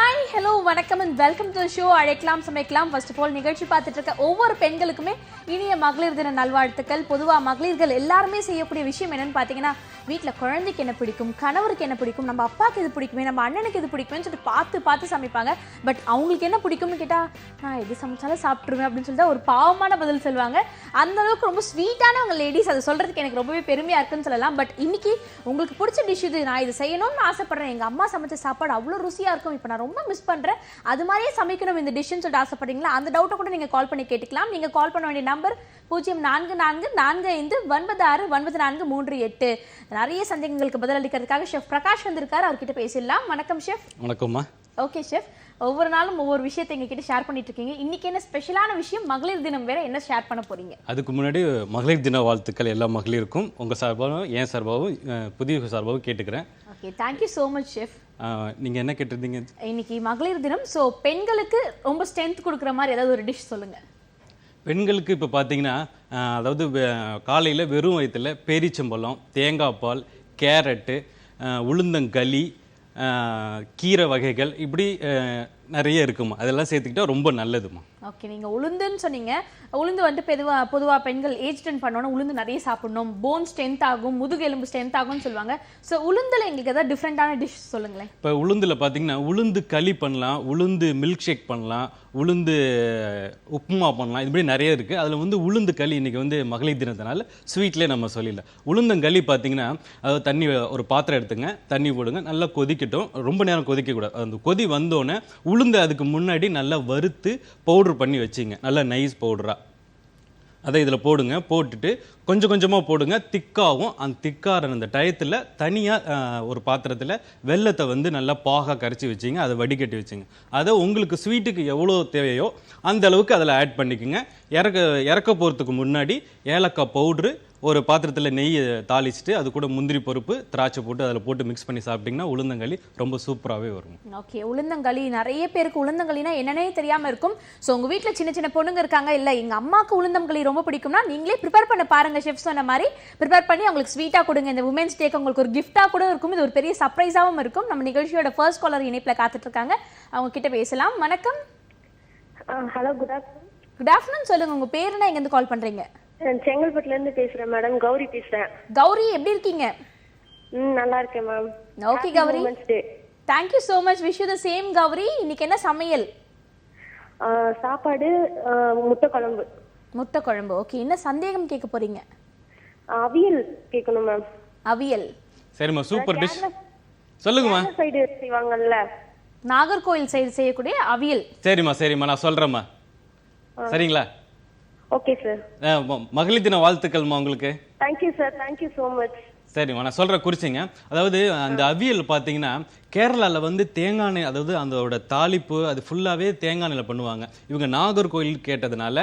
Hi hello வணக்கம் and welcome to show அழைக்கலாம் சமைக்கலாம். ஃபர்ஸ்ட் ஆஃப் ஆல் நிகழ்ச்சி பார்த்துட்டு இருக்க ஒவ்வொரு பெண்களுக்குமே இனிய மகளிர் தின நல்வாழ்த்துக்கள். பொதுவாக மகளிர்கள் எல்லாருமே செய்யக்கூடிய விஷயம் என்னன்னு பார்த்தீங்கன்னா, வீட்டில் குழந்தைக்கு என்ன பிடிக்கும், கணவருக்கு என்ன பிடிக்கும், நம்ம அப்பாவுக்கு இது பிடிக்குமே, நம்ம அண்ணனுக்கு இது பிடிக்குமே சொல்லிட்டு பார்த்து சமைப்பாங்க. பட் அவங்களுக்கு என்ன பிடிக்கும்னு கேட்டால், நான் எது சமைச்சாலும் சாப்பிட்ருவேன் அப்படின்னு சொல்லிட்டு ஒரு பாவமான பதில் சொல்லுவாங்க. அந்த அளவுக்கு ரொம்ப ஸ்வீட்டான அவங்க லேடிஸ், அதை சொல்கிறதுக்கு எனக்கு ரொம்பவே பெருமையாக இருக்குன்னு சொல்லலாம். பட் இன்னைக்கு உங்களுக்கு பிடிச்ச டிஷ் இது, நான் இது செய்யணும்னு ஆசைப்படுறேன், எங்கள் அம்மா சமைச்ச சாப்பாடு அவ்வளோ ருசியாக இருக்கும், இப்போ நான் ரொம்ப மிஸ் பண்ணுறேன், அது மாதிரியே சமைக்கணும் இந்த டிஷ்ஷுன்னு சொல்லிட்டு ஆசைப்படுறீங்களா? அந்த டவுட்டை கூட நீங்கள் கால் பண்ணி கேட்டுக்கலாம். நீங்கள் கால் பண்ண வேண்டிய நம்பர் 044445969438. நிறைய சந்தேகங்களுக்கு பதில் அளிக்கிறதுக்காக ஷெஃப் பிரகாஷ் வந்திருக்காரு, அவர்கிட்ட பேசிடலாம். வணக்கம் ஷெஃப். வணக்கம்மா. ஓகே ஷெஃப், ஒவ்வொரு நாளும் ஒவ்வொரு விஷயத்தை எங்ககிட்ட ஷேர் பண்ணிட்டு இருக்கீங்க. இன்னைக்கு என்ன ஸ்பெஷலான விஷயம், மகளிர் தினம் வேற, என்ன ஷேர் பண்ண போறீங்க? அதுக்கு முன்னாடி மகளிர் தின வாழ்த்துக்கள் எல்லா மகளிருக்கும், உங்கள் சார்பாகவும் என் சார்பாகவும் புதிய சார்பாகவும் கேட்டுக்கிறேன். Okay, thank you so much chef. நீங்கள் என்ன கேட்டிருந்தீங்க? இன்னைக்கு மகளிர் தினம், ஸோ பெண்களுக்கு ரொம்ப ஸ்ட்ரென்த் கொடுக்குற மாதிரி ஏதாவது ஒரு டிஷ் சொல்லுங்க. பெண்களுக்கு இப்போ பார்த்தீங்கன்னா, அதாவது காலையில் வெறும் வயிற்றில் பேரிச்சம்பழம், தேங்காய் பால், கேரட்டு, உளுந்தங்களி, கீரை வகைகள், இப்படி நிறைய இருக்குமா, அதெல்லாம் சேர்த்துக்கிட்டா ரொம்ப நல்லதுமா. ஓகே, நீங்கள் உளுந்துன்னு சொன்னீங்க. உளுந்து வந்துட்டு பொதுவாக பெண்கள் ஏஜ் டென் பண்ணோன்னா உளுந்து நிறைய சாப்பிடணும், போன் ஸ்ட்ரென்த் ஆகும், முதுகெலும்பு ஸ்ட்ரென்த் ஆகும்னு சொல்லுவாங்க. ஸோ உளுந்தில் எங்களுக்கு ஏதாவது டிஃப்ரெண்டான டிஷ் சொல்லுங்களேன். இப்போ உளுந்தில் பார்த்தீங்கன்னா, உளுந்து களி பண்ணலாம், உளுந்து மில்க் ஷேக் பண்ணலாம், உளுந்து உப்புமா பண்ணலாம், இதுபடி நிறைய இருக்குது. அதில் வந்து உளுந்து களி இன்றைக்கி வந்து மகளிர் தினத்தினால ஸ்வீட்லேயே நம்ம சொல்லிடலாம். உளுந்தங்களி பார்த்தீங்கன்னா, அதாவது தண்ணி ஒரு பாத்திரம் எடுத்துங்க, தண்ணி போடுங்க, நல்லா கொதிக்கட்டும், ரொம்ப நேரம் கொதிக்கக்கூடாது. அந்த கொதி வந்தோடனே உளுந்து அதுக்கு முன்னாடி நல்லா வறுத்து பவுட்ரு பண்ணி வச்சிங்க, நல்லா நைஸ் பவுடராக அதை இதில் போடுங்க. போட்டுட்டு கொஞ்சம் கொஞ்சமாக போடுங்க, திக்காகும். அந்த திக்கார அந்த டயத்தில் தனியாக ஒரு பாத்திரத்தில் வெல்லத்தை வந்து நல்லா பாகாக கரைச்சி வச்சிங்க, அதை வடிகட்டி வச்சுங்க. அதை உங்களுக்கு ஸ்வீட்டுக்கு எவ்வளோ தேவையோ அந்த அளவுக்கு அதில் ஆட் பண்ணிக்கோங்க. இறக்க போகிறதுக்கு முன்னாடி ஏலக்காய் பவுட்ரு, ஒரு பாத்திரத்தில் நெய் தாளிச்சுட்டு அது கூட முந்திரி பருப்பு, திராட்சை போட்டு அதில் போட்டு மிக்ஸ் பண்ணி சாப்பிட்டிங்கன்னா உளுந்தங்களி ரொம்ப சூப்பராகவே வரும். ஓகே, உளுந்தங்களி நிறைய பேருக்கு உளுந்தங்களினா என்னன்னே தெரியாமல் இருக்கும். ஸோ உங்கள் வீட்டில் சின்ன சின்ன பொண்ணுங்க இருக்காங்க, இல்லை எங்கள் அம்மாவுக்கு உளுந்தங்களி ரொம்ப பிடிக்கும்னா நீங்களே ப்ரிப்பேர் பண்ண பாருங்கள். ஷெஃப் சொன்ன மாதிரி ப்ரிப்பேர் பண்ணி அவங்களுக்கு ஸ்வீட்டாக கொடுங்க. இந்த உமன்ஸ் டேக்கு உங்களுக்கு ஒரு கிஃப்டாக கூட இருக்கும், இது ஒரு பெரிய சர்ப்ரைஸாகவும் இருக்கும். நம்ம நிகழ்ச்சியோட ஃபர்ஸ்ட் காலர் இணைப்பில் காத்துட்டு இருக்காங்க, அவங்க கிட்ட பேசலாம். வணக்கம். Hello, good afternoon. Good afternoon, சொல்லுங்கள் உங்கள் பேர் என்ன, எங்கேருந்து கால் பண்ணுறீங்க? செங்கல்பட்டுல இருந்து பேசுறேன் மேடம், கௌரி பேசுறேன். கௌரி, எப்படி இருக்கீங்க? நல்லா இருக்கேன் ma'am. Okay Gauri, thank you so much, wish you the same Gauri. இன்னைக்கு என்ன சமையல்? சாப்பாடு, முட்டை குழம்பு. முட்டை குழம்பு, ஓகே. என்ன சந்தேகம் கேட்க போறீங்க? அவியல் கேட்கணும் மேம். அவியல், சரிம்மா, சூப்பர் டிஷ் சொல்லுங்கம்மா. சைடு செய்வாங்கல்ல, நாகர்கோயில் சைடு செய்யக்கூடிய அவியல். சரிம்மா நான் சொல்கிறேம்மா, சரிங்களா? Okay sir. மகளிர் தின வாழ்த்துக்கள்மா உங்களுக்கு. Thank you sir, thank you so much. சரிம்மா, நான் சொல்கிற குறிச்சிங்க. அதாவது அந்த அவியல் பார்த்தீங்கன்னா, கேரளாவில் வந்து தேங்காய் எண்ணெய், அதாவது அதோட தாளிப்பு அது ஃபுல்லாகவே தேங்காய் எண்ணெயில் பண்ணுவாங்க. இவங்க நாகர்கோயில் கேட்டதுனால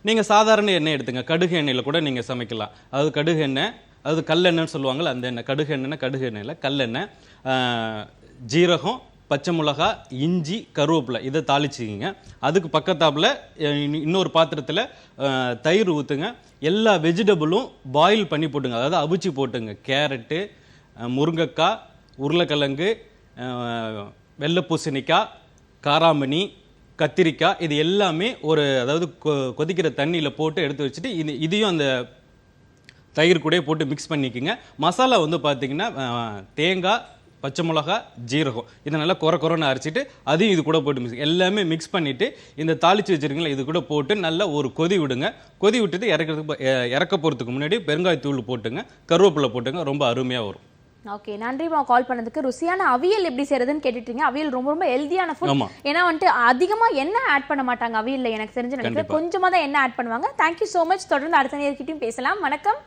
நீங்கள் சாதாரண எண்ணெய் எடுத்துங்க, கடுகு எண்ணெயில் கூட நீங்கள் சமைக்கலாம். அதாவது கடுகு எண்ணெய், அதாவது கல்லெண்ணெய்னு சொல்லுவாங்கள்ல அந்த எண்ணெய், கடுகு எண்ணெய்னா கடுகு எண்ணெயில் கல்லெண்ணெய், ஜீரகம், பச்சை மிளகா, இஞ்சி, கருவேப்பிலை, இதை தாளிச்சிக்கிங்க. அதுக்கு பக்கத்தாப்பில் இன்னொரு பாத்திரத்தில் தயிர் ஊற்றுங்க. எல்லா வெஜிடபிளும் பாயில் பண்ணி போட்டுங்க, அதாவது அவிச்சு போட்டுங்க. கேரட்டு, முருங்கைக்காய், உருளைக்கிழங்கு, வெள்ளை பூசணிக்காய், காராமணி, கத்திரிக்காய், இது எல்லாமே ஒரு அதாவது கொதிக்கிற தண்ணியில் போட்டு எடுத்து வச்சுட்டு இதையும் அந்த தயிர் கூட போட்டு மிக்ஸ் பண்ணிக்கோங்க. மசாலா வந்து பார்த்திங்கன்னா தேங்காய், பச்சை மிளகா, ஜீரகம், இதை நல்லா குறைன்னு அரைச்சிட்டு அதையும் இது கூட போட்டு எல்லாமே மிக்ஸ் பண்ணிவிட்டு இந்த தாளித்து வச்சுருக்கீங்களா இது கூட போட்டு நல்லா ஒரு கொதி விடுங்க. கொதி விட்டுட்டு இறக்க போகிறதுக்கு முன்னாடி பெருங்காயத்தூள் போட்டுங்க, கருவேப்பிலை போட்டுங்க, ரொம்ப அருமையாக வரும். ஓகே, நன்றிமா கால் பண்ணதுக்கு. ருசியான அவியல் எப்படி செய்யறதுன்னு கேட்டுட்டீங்க. அவியல் ரொம்ப ரொம்ப ஹெல்தியான ஃபுட். ஏன்னா வந்துட்டு அதிகமாக எண்ணெய் ஆட் பண்ண மாட்டாங்க அவியல்ல, எனக்கு தெரிஞ்சு நினைக்கிறேன் கொஞ்சமாக தான் எண்ணெய் ஆட் பண்ணுவாங்க. Thank you so much. தொடர்ந்து அடுத்த நேர்கிட்டையும் பேசலாம். வணக்கம்.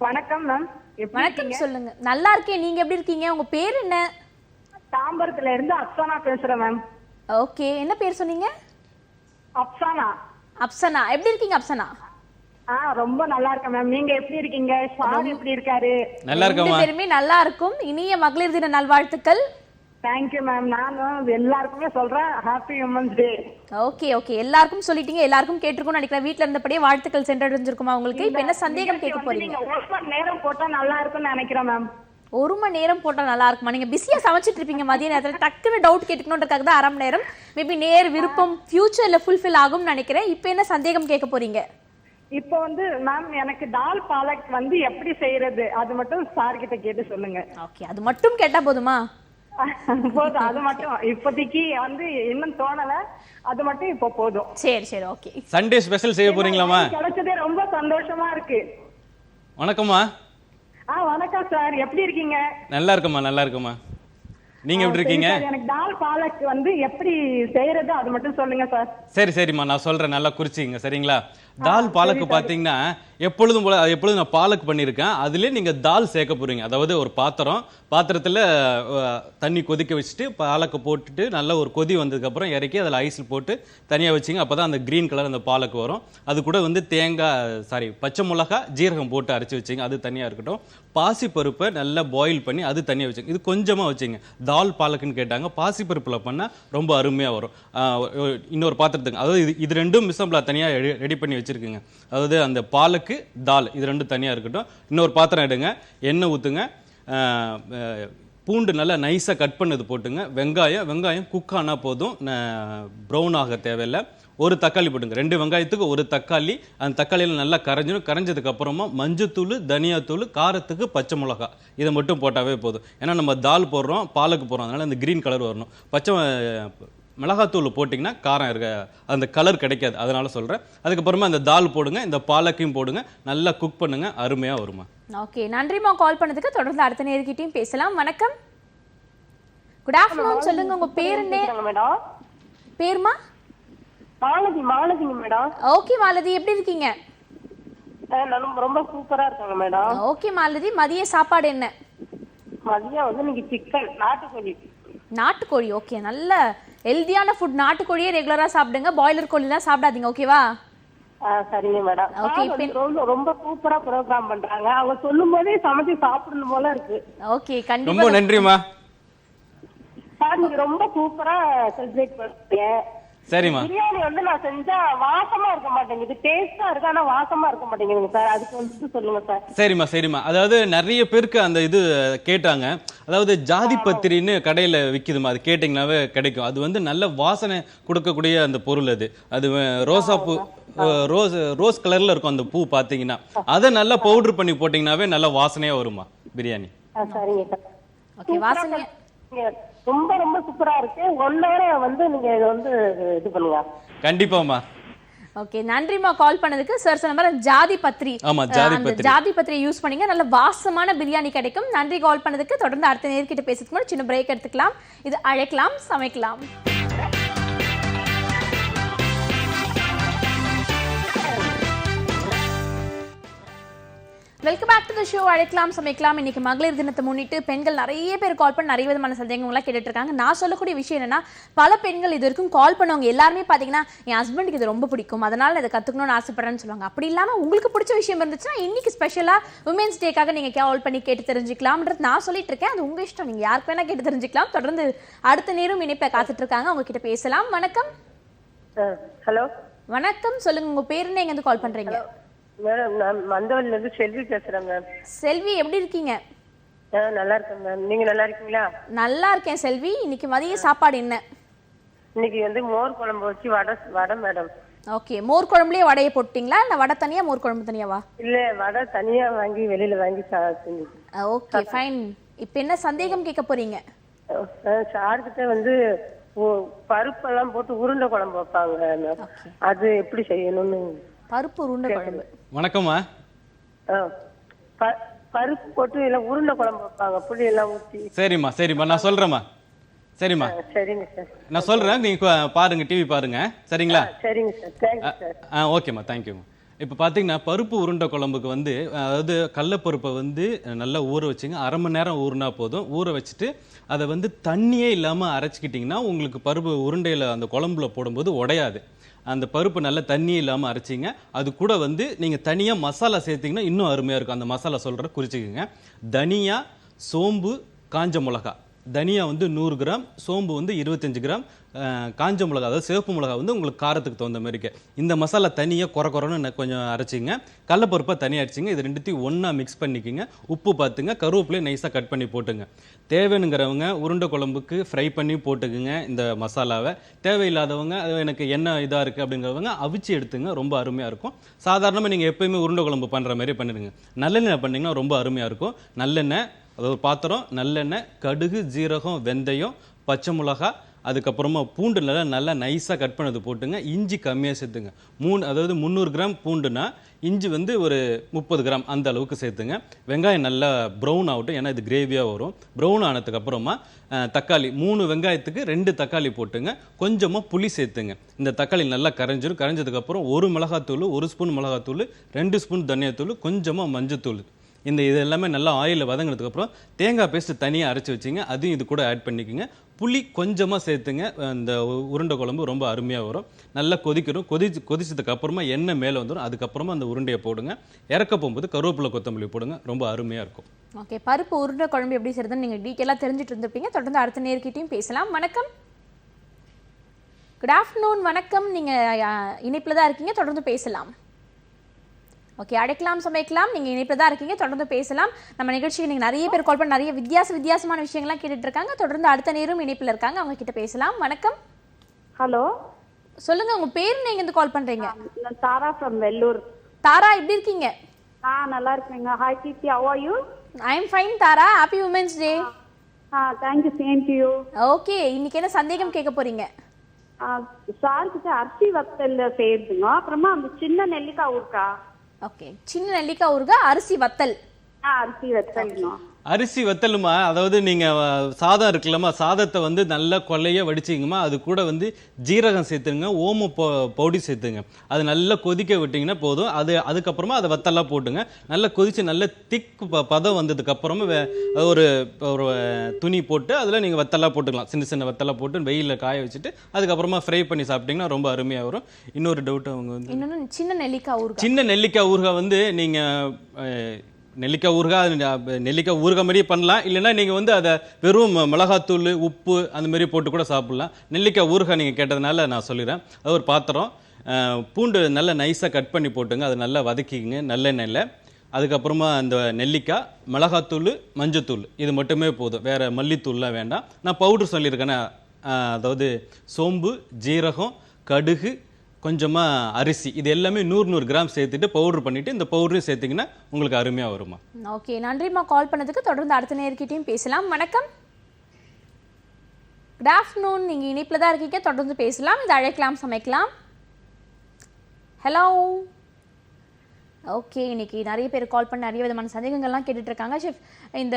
வணக்கம் மேம். வணக்கம், சொல்லுங்க. நல்லா இருக்கேன், நீங்க எப்படி இருக்கீங்க? உங்க பேர் என்ன? தாம்பரத்துல இருந்து அப்சானா பேசுறேன் மேம். ஓகே, என்ன பேர் சொன்னீங்க? அப்சானா. அப்சனா, எப்படி இருக்கீங்க அப்சனா? ரொம்ப நல்லா இருக்கேன் மேம். நீங்க எப்படி இருக்கீங்க? சார் எப்படி இருக்காரு? நல்லா இருக்கேன். ரெண்டு பேருமே நல்லா இருக்கும். இனிய மகளிர் தின நல்வாழ்த்துக்கள். Thank you ma'am. நானும் எல்லாருக்குமே சொல்றேன் ஹாப்பி உமன்ஸ் டே. ஓகே, எல்லாருக்கும் சொல்லிட்டீங்க, எல்லாருக்கும் கேட்டிருக்கும்னு நினைக்கிறேன். வீட்ல இருந்தபடியே வாழ்த்துக்கள் சென்றடைஞ்சிருக்குமா உங்களுக்கு? இப்போ என்ன சந்தேகம் கேட்க போறீங்க? நீங்க 1 மணி நேரம் போட்டா நல்லா இருக்கும்னு நினைக்கிறேன் மேம். 1 மணி நேரம் போட்டா நல்லா இருக்குமா? நீங்க பிஸியா சமைச்சிட்டு இருப்பீங்க மதிய நேரத்துல, டக்குன்னு டவுட் கேட்டுக்கணுன்றதுக்காக தான் 1/2 மணி நேரம். மேபி நேர் விருப்பம் ஃபியூச்சர்ல ஃபுல்ஃபில் ஆகும்னு நினைக்கிறேன். இப்போ என்ன சந்தேகம் கேட்க போறீங்க? இப்போ வந்து மேம் எனக்கு தால் பாலக் வந்து எப்படி செய்யறது அது மட்டும் சார் கிட்ட கேட்டு சொல்லுங்க. ஓகே, அது மட்டும் கேட்டா போதுமா? போதும், அது மட்டும் இப்போதைக்கு வந்து இன்னும் தோணல, அது மட்டும் இப்போ போதும். சரி ஓகே. சண்டே ஸ்பெஷல் செய்ய போறீங்களாமா? கிடைச்சதே ரொம்ப சந்தோஷமா இருக்கு. வணக்கம்மா. வணக்கம் சார், எப்படி இருக்கீங்க? நல்லா இருக்குமா. நீங்க எப்படி இருக்கீங்க? எனக்கு தால் பாலக் வந்து எப்படி செய்யறது அது மட்டும் சொல்லுங்க சார். சரிம்மா, நான் சொல்றேன், நல்லா குறிச்சிங்க. சரிங்களா? தால் பாலக்கு பாத்தீங்கன்னா எப்பொழுதும் போல எப்பொழுதும் நான் பாலக் பண்ணியிருக்கேன். அதுலேயே நீங்க தால் சேர்க்க போறீங்க. அதாவது ஒரு பாத்திரத்துல தண்ணி கொதிக்க வச்சுட்டு பாலக்கு போட்டுட்டு நல்லா ஒரு கொதி வந்ததுக்கு அப்புறம் இறக்கி அதில் ஐஸ் போட்டு தனியா வச்சிங்க. அப்பதான் அந்த கிரீன் கலர் அந்த பாலக்கு வரும். அது கூட வந்து பச்சை மிளகா ஜீரகம் போட்டு அரைச்சி வச்சிங்க, அது தனியா இருக்கட்டும். பாசி பருப்பை நல்லா பாயில் பண்ணி அது தனியா வச்சுங்க. இது கொஞ்சமா வச்சுங்க. தால் பாலக்குன்னு கேட்டாங்க, பாசி பருப்புல பண்ணா ரொம்ப அருமையா வரும். இன்னொரு பாத்திரத்துக்கு, அதாவது இது ரெண்டும் மிசம்பிளா தனியா ரெடி பண்ணி வச்சிருக்குங்க. அதாவது அந்த பாலக்கு தால் இது ரெண்டும் தனியா இருக்கட்டும். இன்னொரு பாத்திரம் எடுங்க, எண்ணெய் ஊத்துங்க, பூண்டு நல்லா நைஸா கட் பண்ணது போட்டுங்க. வெங்காயம் குக் ஆனா போதும், ப்ரௌன் ஆக தேவையில்லை. ஒரு தக்காளி போட்டுங்க, 2 வெங்காயத்துக்கு ஒரு தக்காளி. அந்த தக்காளியில் நல்லா கரைஞ்சதுக்கு அப்புறமா மஞ்சத்தூள், தனியாத்தூள், காரத்துக்கு பச்சை மிளகா, இதை மட்டும் போட்டாவே போதும். ஏன்னா நம்ம தால் போடுறோம், பாலக்கு போடுறோம், அதனால அந்த கிரீன் கலர் வரணும். பச்சை மிளகாத்தூள் போட்டிங்கன்னா காரம் இருக்க அந்த கலர் கிடைக்காது, அதனால சொல்கிறேன். அதுக்கப்புறமா இந்த தால் போடுங்க, இந்த பாலக்கையும் போடுங்க, நல்லா குக் பண்ணுங்க, அருமையாக வருமா. ஓகே, நன்றிமா கால் பண்ணதுக்கு. தொடர்ந்து அடுத்த நேர்கிட்டையும் பேசலாம். வணக்கம், குட் ஆஃப்டர்நூன். சொல்லுங்க, உங்க பேர் என்ன? மேடம் பேருமா? மாலதிங்க மேடம். ஓகே மாலதி, எப்படி இருக்கீங்க? ரொம்ப சூப்பரா இருக்காங்க மேடம். ஓகே மாலதி, மதிய சாப்பாடு என்ன? மதியம் வந்து நீங்க சிக்கன் நாட்டுக்கோழி. ஓகே, நல்ல ஹெல்தியான ஃபுட். நாட்டுக்கோழியே ரெகுலரா சாப்பிடுங்க, பாய்லர் கோழிலாம் சாப்பிடாதீங்க, ஓகேவா? சரிங்க மேடம். ஓகே, ரொம்ப சூப்பரா ப்ரோகிராம் பண்றாங்க. அவங்க சொல்லும் போதே சமைச்சு சாப்பிடணும் போல இருக்கு. ஓகே, கண்டிப்பா. ரொம்ப நன்றிமா சார், நீங்க ரொம்ப சூப்பரா செலிப்ரேட் பண்றீங்க. சரிம்மா. பிரியாணி வந்து நான் செஞ்சா வாசமா இருக்க மாட்டேங்குது, டேஸ்டா இருக்கு ஆனா வாசமா இருக்க மாட்டேங்குதுங்க சார். அதுக்கு வந்து சொல்லுங்க சார். சரிம்மா. அதாவது நிறைய பேருக்கு அந்த இது கேட்டாங்க. அதாவது ஜாதி பத்திரின்னு கடையில விக்குதுமா, அது கேட்டீங்கன்னாவே கிடைக்கும். அது வந்து நல்ல வாசனை கொடுக்கக்கூடிய அந்த பொருள். அது ரோசா பூ, ரோஸ் கலர்ல இருக்கும் அந்த பூ பாத்தீங்கன்னா, அதை நல்லா பவுடர் பண்ணி போட்டீங்கன்னாவே நல்ல வாசனையா வருமா பிரியாணி. சரிங்க சார். ஓகே, வாசனை ரொம்ப ரொம்ப சூப்பரா இருக்கு. 1 hour வந்து நீங்க இதை வந்து இது பண்ணுங்க. கண்டிப்பாமா. ஓகே, நன்றிமா கால் பண்ணதுக்கு. சார் சொன்ன மாதிரி ஜாதி பத்திரி, ஆமா, ஜாதி பத்திரி யூஸ் பண்ணீங்க, நல்ல வாசமான பிரியாணி கிடைக்கும். நன்றி கால் பண்ணதுக்கு. தொடர்ந்து அடுத்த நேர்கிட்ட பேசுறதுக்கு முன்னாடி சின்ன பிரேக் எடுத்துக்கலாம். இது அழைக்கலாம் சமைக்கலாம். Welcome back to the show அழைக்கலாம் சமைக்கலாம். இன்னைக்கு மகளிர் தினத்தை முன்னிட்டு பெண்கள் நிறைய பேர் கால் பண்ணி நிறைய விதமான சந்தேகங்கள்லாம் கேட்டுட்டு இருக்காங்க. நான் சொல்லக்கூடிய விஷயம் என்னன்னா, பல பெண்கள் இது வரைக்கும் கால் பண்ணவங்க எல்லாருமே பார்த்தீங்கன்னா, என் ஹஸ்பண்டுக்கு இது ரொம்ப பிடிக்கும், அதனால இதை கற்றுக்கணும்னு ஆசைப்படுறேன்னு சொல்லுவாங்க. அப்படி இல்லாமல் உங்களுக்கு பிடிச்ச விஷயம் இருந்துச்சுன்னா இன்னைக்கு ஸ்பெஷலாக உமன்ஸ் டேக்காக நீங்கள் கால் பண்ணி கேட்டு தெரிஞ்சுக்கலாம்ன்றது நான் சொல்லிட்டு இருக்கேன். அது உங்கள் இஷ்டம், நீங்கள் யாருக்கு வேணால் கேட்டு தெரிஞ்சுக்கலாம். தொடர்ந்து அடுத்த நேரம் இணைப்பில் காத்துட்டு இருக்காங்க, உங்ககிட்ட பேசலாம். வணக்கம். ஹலோ, வணக்கம். சொல்லுங்க, உங்கள் பேர் என்ன, எங்கேருந்து கால் பண்ணுறீங்க? மேடம், நான் மந்தவல்லில இருந்து செல்வி பேசுறேன் மேம். செல்வி, எப்படி இருக்கீங்க? நல்லா இருக்கேன் மேம். நீங்க நல்லா இருக்கீங்களா? நல்லா இருக்கேன் செல்வி. இன்னைக்கு மதிய சாப்பாடு என்ன? இன்னைக்கு வந்து மோர் குழம்பு வச்சு வடை மேடம். ஓகே, மோர் குழம்புலயே வடையை போட்டீங்களா, இல்ல வடை தனியா மோர் குழம்பு தனியாவா? இல்ல, வடை தனியா வாங்கி வெளியில வாங்கி ஓகே ஃபைன். இப்போ என்ன சந்தேகம் கேட்க போறீங்க? சார்கிட்ட வந்து பருப்பெல்லாம் போட்டு உருண்டை குழம்பு வைப்பாங்க, அது எப்படி செய்யணும்னு. பருப்பு உருண்டை குழம்பு. வணக்கம்மா. பருப்பு போட்டு எல்லாம் உருண்டை குழம்பு வைப்பாங்க, புளி எல்லாம் ஊற்றி. சரிம்மா, நான் சொல்றேம்மா. சரிங்க சார், நான் சொல்றேன், நீங்க பாருங்க, டிவி பாருங்க. சரிங்களா? சரிங்க சார், தேங்க்யூ சார். ஓகேம்மா, தேங்க்யூம்மா. இப்போ பார்த்தீங்கன்னா பருப்பு உருண்டை குழம்புக்கு வந்து, அதாவது கடலைப்பருப்பை வந்து நல்லா ஊற வச்சுங்க. 1/2 மணி நேரம் ஊறினா போதும். ஊற வச்சுட்டு அதை வந்து தண்ணியே இல்லாமல் அரைச்சிக்கிட்டிங்கன்னா உங்களுக்கு பருப்பு உருண்டையில் அந்த குழம்புல போடும்போது உடையாது. அந்த பருப்பு நல்லா தண்ணியே இல்லாமல் அரைச்சிங்க. அது கூட வந்து நீங்கள் தனியாக மசாலா சேர்த்திங்கன்னா இன்னும் அருமையாக இருக்கும். அந்த மசாலா சொல்கிற குறிச்சிக்கோங்க. தனியா, சோம்பு, காஞ்ச மிளகா. தனியா வந்து 100 கிராம், சோம்பு வந்து 25 கிராம், காஞ்ச மிளகா அதாவது சிவப்பு மிளகா வந்து உங்களுக்கு காரத்துக்கு தகுந்த மாதிரிக்கு. இந்த மசாலா தனியாக குறைன்னு கொஞ்சம் அரைச்சிங்க, கடலப்பருப்பை தனியாக அரைச்சிங்க, இது ரெண்டுத்தையும் ஒன்றா மிக்ஸ் பண்ணிக்கிங்க. உப்பு பார்த்துங்க, கருவேப்பிலையை நைஸாக கட் பண்ணி போட்டுங்க. தேவைங்கிறவங்க உருண்டை குழம்புக்கு ஃப்ரை பண்ணி போட்டுக்குங்க இந்த மசாலாவை. தேவையில்லாதவங்க அது எனக்கு என்ன இதாக இருக்குது அப்படிங்கிறவங்க அவிச்சு எடுத்துங்க, ரொம்ப அருமையாக இருக்கும். சாதாரணமாக நீங்கள் எப்போயுமே உருண்டை குழம்பு பண்ணுற மாதிரி பண்ணிடுங்க. நல்லெண்ணெய் பண்ணிங்கன்னா ரொம்ப அருமையாக இருக்கும். நல்லெண்ணெய், அதாவது ஒரு பாத்திரம், நல்லெண்ணெய், கடுகு, ஜீரகம், வெந்தயம், பச்சை மிளகா, அதுக்கப்புறமா பூண்டு நல்லா நைஸாக கட் பண்ணது போட்டுங்க. இஞ்சி கம்மியாக சேர்த்துங்க. அதாவது 300 கிராம் பூண்டுனா இஞ்சி வந்து ஒரு 30 கிராம் அந்த அளவுக்கு சேர்த்துங்க. வெங்காயம் நல்லா ப்ரௌன் ஆகட்டும், ஏன்னா இது கிரேவியாக வரும். ப்ரௌன் ஆனதுக்கு அப்புறமா தக்காளி 3 வெங்காயத்துக்கு 2 தக்காளி போட்டுங்க. கொஞ்சமாக புளி சேர்த்துங்க. இந்த தக்காளி நல்லா கரைஞ்சிரும். கரைஞ்சதுக்கப்புறம் 1 மிளகாத்தூள், 1 ஸ்பூன் மிளகாத்தூள், 2 ஸ்பூன் தனியாத்தூள், கொஞ்சமாக மஞ்சத்தூள், இது எல்லாமே நல்லா ஆயிலில் வதங்கினதுக்கப்புறம் தேங்காய் பேஸ்ட்டு தனியாக அரைச்சி வச்சிங்க, அதையும் இது கூட ஆட் பண்ணிக்கோங்க. புளி கொஞ்சமாக சேர்த்துங்க. இந்த உருண்டை குழம்பு ரொம்ப அருமையாக வரும். நல்லா கொதிக்கணும். கொதிச்சதுக்கு அப்புறமா எண்ணெய் மேலே வந்துடும். அதுக்கப்புறமா அந்த உருண்டையை போடுங்க. இறக்க போகும்போது கருவேப்பிலை, கொத்தமல்லி போடுங்க. ரொம்ப அருமையாக இருக்கும். ஓகே, பருப்பு உருண்டை குழம்பு எப்படி செய்யறதுன்னு நீங்கள் டீட்டெயிலாக தெரிஞ்சுட்டு இருந்திருப்பீங்க. தொடர்ந்து அடுத்த நேர்கிட்டையும் பேசலாம். வணக்கம், குட் ஆஃப்டர்நூன். வணக்கம், நீங்கள் இணைப்பில் தான் இருக்கீங்க, தொடர்ந்து பேசலாம். ஓகே, அடைக்கலாம் சமைக்கலாம், நீங்கள் இணைப்பில் தான் இருக்கீங்க, தொடர்ந்து பேசலாம். நம்ம நிகழ்ச்சிக்கு நீங்கள் நிறைய பேர் கால் பண்ணி நிறைய வித்தியாசமான விஷயங்கள்லாம் கேட்டுட்டு இருக்காங்க. தொடர்ந்து அடுத்த நேரம் இணைப்பில் இருக்காங்க, அவங்க கிட்ட பேசலாம். வணக்கம். ஹலோ, சொல்லுங்க, உங்க பேர் நீங்க எங்க கால் பண்றீங்க? நான் தாரா ஃப்ரம் வெள்ளூர். தாரா, எப்படி இருக்கீங்க? நல்லா இருக்கேங்க. Hi Keerthi, how are you? I am fine Tara. Happy women's day. Thank you, same to you. Okay, இன்னைக்கு என்ன சந்தேகம் கேட்க போறீங்க? சார் கிட்ட அரிசி வத்தல் செய்யுதுங்க, அப்புறமா அந்த சின்ன நெல்லிக்காய் ஊருக்கா. ஓகே, சின்ன நெல்லிக்காய் ஊறுகாய், அரிசி வத்தல். அரிசி வத்தல். அரிசி வத்தலுமா, அதாவது நீங்கள் சாதம் இருக்குல்லம்மா, சாதத்தை வந்து நல்லா கொள்ளைய வடிச்சிங்கம்மா, அது கூட வந்து ஜீரகம் சேர்த்துங்க, ஓம பவுடி சேர்த்துங்க. அது நல்லா கொதிக்க விட்டிங்கன்னா போதும். அதுக்கப்புறமா அதை வத்தெல்லாம் போட்டுங்க. நல்லா கொதித்து நல்ல திக் பதம் வந்ததுக்கப்புறமா ஒரு துணி போட்டு அதில் நீங்கள் வத்தெல்லாம் போட்டுக்கலாம். சின்ன வத்தெல்லாம் போட்டு வெயிலில் காய வச்சுட்டு அதுக்கப்புறமா ஃப்ரை பண்ணி சாப்பிட்டிங்கன்னா ரொம்ப அருமையாக வரும். இன்னொரு டவுட், அவங்க வந்து இன்னொன்று சின்ன நெல்லிக்காய் ஊறுகாய். சின்ன நெல்லிக்காய் ஊறுகாய் வந்து நீங்கள் நெல்லிக்காய் ஊறுகாய் மாதிரியே பண்ணலாம். இல்லைன்னா நீங்கள் வந்து அதை வெறும் மிளகாத்தூள், உப்பு அந்த மாதிரி போட்டு கூட சாப்பிட்லாம். நெல்லிக்காய் ஊறுகாய் நீங்கள் கேட்டதுனால நான் சொல்லிடுறேன். அது ஒரு பாத்திரம், பூண்டு நல்லா நைஸாக கட் பண்ணி போட்டுங்க, அதை நல்லா வதக்கிங்க நல்லெண்ணெயில். அதுக்கப்புறமா அந்த நெல்லிக்காய், மிளகாத்தூள், மஞ்சத்தூள், இது மட்டுமே போதும், வேறு மல்லித்தூள்லாம் வேண்டாம். நான் பவுடர் சொல்லியிருக்கேன்னா, அதாவது சோம்பு, ஜீரகம், கடுகு, கொஞ்சமாக அரிசி, இது எல்லாமே 100 கிராம் சேர்த்துட்டு பவுடர் பண்ணிவிட்டு இந்த பவுடரையும் சேர்த்திங்கன்னா உங்களுக்கு அருமையாக வருமா. ஓகே, நன்றிம்மா கால் பண்ணதுக்கு. தொடர்ந்து அடுத்த நேர்கிட்டையும் பேசலாம். வணக்கம், குட் ஆஃப்டர்நூன். நீங்கள் இணைப்பில் தான் இருக்கீங்க, தொடர்ந்து பேசலாம். இது அழைக்கலாம் சமைக்கலாம். ஹலோ. ஓகே, இன்னைக்கு நிறைய பேர் கால் பண்ணி நிறைய விதமான சந்தேகங்கள்லாம் கேட்டுட்டு இருக்காங்க. ஷெஃப், இந்த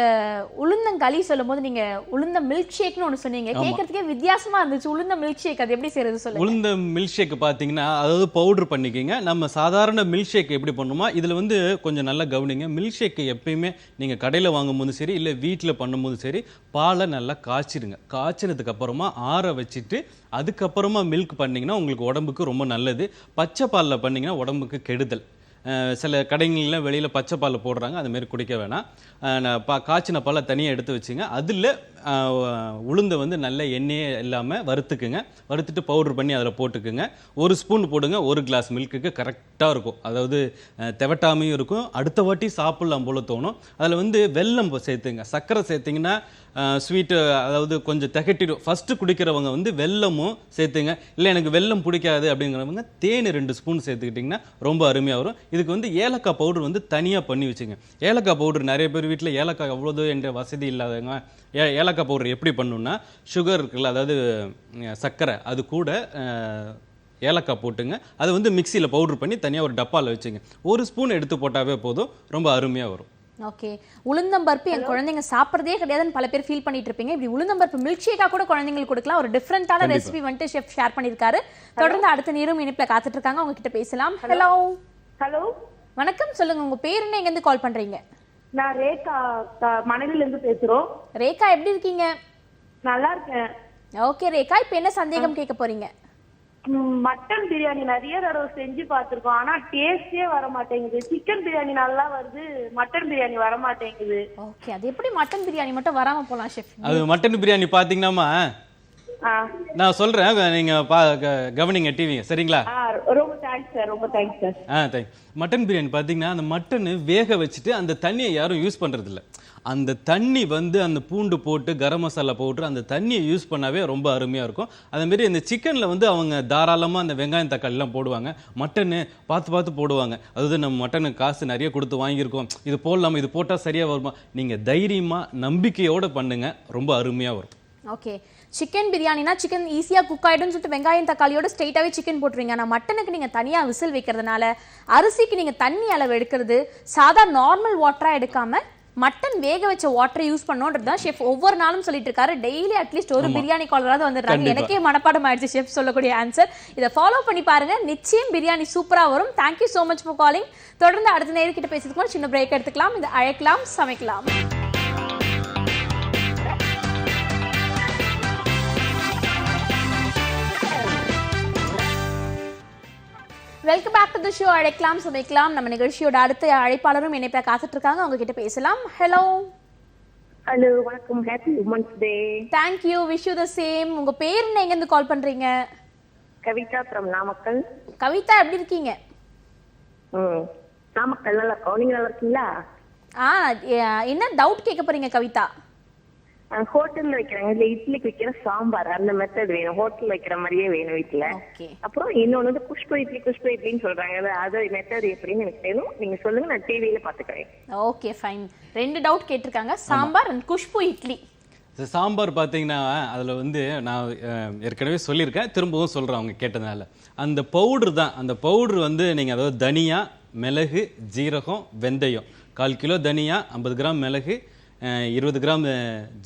உளுந்தங்களி சொல்லும் போது நீங்க உளுந்த மில்க் ஷேக்னு ஒன்று சொன்னீங்க, கேட்கறதுக்கே வித்தியாசமா இருந்துச்சு. உளுந்த மில்க் ஷேக் அது எப்படி செய்யறது சொல்லுங்க. உளுந்த மில்க் ஷேக் பார்த்தீங்கன்னா, அதாவது பவுடர் பண்ணிக்கிங்க. நம்ம சாதாரண மில்க் ஷேக் எப்படி பண்ணுமோ இதில் வந்து கொஞ்சம் நல்லா கவனிங்க. மில்க் ஷேக் எப்பயுமே நீங்கள் கடையில் வாங்கும்போது சரி, இல்லை வீட்டில் பண்ணும்போது சரி, பாலை நல்லா காய்ச்சிடுங்க. காய்ச்சினதுக்கு அப்புறமா ஆற வச்சுட்டு அதுக்கப்புறமா மில்க் பண்ணிங்கன்னா உங்களுக்கு உடம்புக்கு ரொம்ப நல்லது. பச்சை பாலில் பண்ணிங்கன்னா உடம்புக்கு கெடுதல். சில கடைங்களில் வெளியில் பச்சை பால் போடுறாங்க, அதுமாரி குடிக்க வேணாம். காய்ச்சின பாலை தனியாக எடுத்து வச்சுங்க. அதில் உளுந்தை வந்து நல்ல எண்ணெயே இல்லாமல் வறுத்துக்குங்க. வறுத்துட்டு பவுட்ரு பண்ணி அதில் போட்டுக்குங்க. 1 ஸ்பூன் போடுங்க. 1 கிளாஸ் மில்க்குக்கு கரெக்டாக இருக்கும். அதாவது தெவட்டாமையும் இருக்கும், அடுத்த வாட்டி சாப்பிட்லாம் போல தோணும். அதில் வந்து வெல்லம் சேர்த்துங்க. சர்க்கரை சேர்த்திங்கன்னா ஸ்வீட்டு, அதாவது கொஞ்சம் திகட்டிடும். ஃபஸ்ட்டு குடிக்கிறவங்க வந்து வெல்லமும் சேர்த்துங்க. இல்லை எனக்கு வெல்லம் பிடிக்காது அப்படிங்கிறவங்க தேன் 2 ஸ்பூன் சேர்த்துக்கிட்டிங்கன்னா ரொம்ப அருமையாக வரும். இதுக்கு வந்து ஏலக்காய் பவுடர் வந்து தனியாக பண்ணி வச்சுங்க. ஏலக்காய் பவுடர் நிறைய பேர் வீட்டில் ஏலக்காய் அவ்வளோது என்ற வசதி இல்லாதவங்க ஏலக்காய் பவுடர் எப்படி பண்ணணுன்னா, சுகர் இருக்குல்ல, அதாவது சர்க்கரை, அது கூட ஏலக்காய் போட்டுங்க. அதை வந்து மிக்சியில் பவுடர் பண்ணி தனியாக ஒரு டப்பாவில் வச்சுங்க. 1 ஸ்பூன் எடுத்து போட்டாவே போதும், ரொம்ப அருமையாக வரும். ஓகே, உளுந்தம்பருப்பு என் குழந்தைங்க சாப்பிட்றதே கிடையாதுன்னு பல பேர் ஃபீல் பண்ணிட்டு இருப்பீங்க. இப்படி உளுந்தம்பருப்பு மில்க் ஷேக்கா கூட குழந்தைங்களுக்கு கொடுக்கலாம். ஒரு டிஃப்ரெண்டான ரெசிபி வந்துட்டு ஷெஃப் ஷேர் பண்ணியிருக்காரு. தொடர்ந்து அடுத்த நேரம் இணைப்பில் காத்துட்டு இருக்காங்க, அவங்க கிட்ட பேசலாம். ஹலோ. ஹலோ, வணக்கம், சொல்லுங்க, உங்க பேர் என்ன, எங்கேருந்து கால் பண்றீங்க? நான் ரேகா, மணலில இருந்து பேசுறோம். ரேகா, எப்படி இருக்கீங்க? நல்லா இருக்கேன். ஓகே ரேகா, இப்போ என்ன சந்தேகம் கேட்க போறீங்க? மட்டன் பிரியாணி நிறைய தடவை செஞ்சு பார்த்திருக்கோம், ஆனா டேஸ்டே வர மாட்டேங்குது. சிக்கன் பிரியாணி நல்லா வருது, மட்டன் பிரியாணி வர மாட்டேங்குது. ஓகே, அது எப்படி மட்டன் பிரியாணி மட்டும் வராம போலாம் ஷெஃப்? அது மட்டன் பிரியாணி பாத்தீங்கன்னா நான் சொல்றேன், நீங்க கவனிங்க டிவிங்க, சரிங்களா? ரொம்ப தேங்க்ஸ் சார், ரொம்ப thanks sir. Thank. Mutton biryani பார்த்தீங்கன்னா அந்த மட்டனு வேக வச்சுட்டு அந்த தண்ணியை யாரும் யூஸ் பண்றது இல்ல. அந்த தண்ணி வந்து அந்த பூண்டு போட்டு கரம் மசாலா பவுடர் அந்த தண்ணியை யூஸ் பண்ணாவே ரொம்ப அருமையாக இருக்கும். அதேமாரி இந்த சிக்கனில் வந்து அவங்க தாராளமாக அந்த வெங்காயம் தக்காளிலாம் போடுவாங்க. மட்டனு பார்த்து பார்த்து போடுவாங்க. அதாவது நம்ம மட்டனுக்கு காசு நிறைய கொடுத்து வாங்கியிருக்கோம், இது போடலாமா, இது போட்டால் சரியாக வருமா, நீங்கள் தைரியமாக நம்பிக்கையோடு பண்ணுங்க, ரொம்ப அருமையாக வரும். ஓகே, சிக்கன் பிரியாணினா சிக்கன் ஈஸியாக குக் ஆகிடும்னு சொல்லிட்டு வெங்காயம் தக்காளியோட ஸ்ட்ரெயிட்டாகவே சிக்கன் போட்டுருவீங்க. ஆனால் மட்டனுக்கு நீங்கள் தனியாக விசில் வைக்கிறதுனால அரிசிக்கு நீங்கள் தண்ணி அளவு எடுக்கிறது சாதா நார்மல் வாட்டராக எடுக்காமல் மட்டன் வேக வச்ச வாட்டரை யூஸ் பண்ணோன்றது தான் ஷெஃப் ஒவ்வொரு நாளும் சொல்லிட்டு இருக்காரு. டெய்லி அட்லீஸ்ட் ஒரு பிரியாணி காலராவது வந்துடுறாங்க. எனக்கே மனப்பாடம் ஆயிடுச்சு ஷெஃப் சொல்லக்கூடிய ஆன்சர். இதை ஃபாலோ பண்ணி பாருங்க, நிச்சயம் பிரியாணி சூப்பராக வரும். Thank you so much for calling. தொடர்ந்து அடுத்த நேர்கிட்ட பேசிட்டு சின்ன பிரேக் எடுத்துக்கலாம். இந்த அழைக்கலாம் சமைக்கலாம். Welcome back to the show அழைக்கலாம் சமைக்கலாம். நம்ம நிகழ்ச்சியோட அடுத்த அழைப்பாளரும் இணைப்பில் காத்துட்டு இருக்காங்க, அவங்க கிட்ட பேசலாம். ஹலோ. ஹலோ, வணக்கம். Happy women's day. Thank you, wish you the same. உங்க பேர் என்ன, எங்க இருந்து கால் பண்றீங்க? கவிதா from நாமக்கல். கவிதா எப்படி இருக்கீங்க? நாமக்கல் நல்லா இருக்கோம். நீங்க நல்லா இருக்கீங்களா? என்ன டவுட் கேட்க போறீங்க கவிதா? ஹோட்டல்ல வைக்கிறாங்க, இல்ல இட்லிக்கு வைக்கிற சாம்பார் அந்த மெத்தட் வேணும். ஹோட்டல் வைக்கிற மாதிரியே வேணும் வீட்டுல. அப்புறம் இன்னொன்னு வந்து குஷ்பு இட்லின்னு சொல்றாங்க, அது மெத்தட் எப்படின்னு எனக்கு வேணும். நீங்க சொல்லுங்க, நான் டிவியில பாத்துக்கிறேன். Okay fine. 2 டவுட் கேட்டிருக்காங்க, சாம்பார் அண்ட் குஷ்பு இட்லி. சாம்பார் பார்த்தீங்கன்னா அதில் வந்து நான் ஏற்கனவே சொல்லியிருக்கேன், திரும்பவும் சொல்கிறேன் அவங்க கேட்டதுனால. அந்த பவுட்ரு தான், அந்த பவுட்ரு வந்து நீங்கள் அதாவது தனியா, மிளகு, ஜீரகம், வெந்தயம், 1/4 கிலோ தனியா, 50 கிராம் மிளகு, 20 கிராம்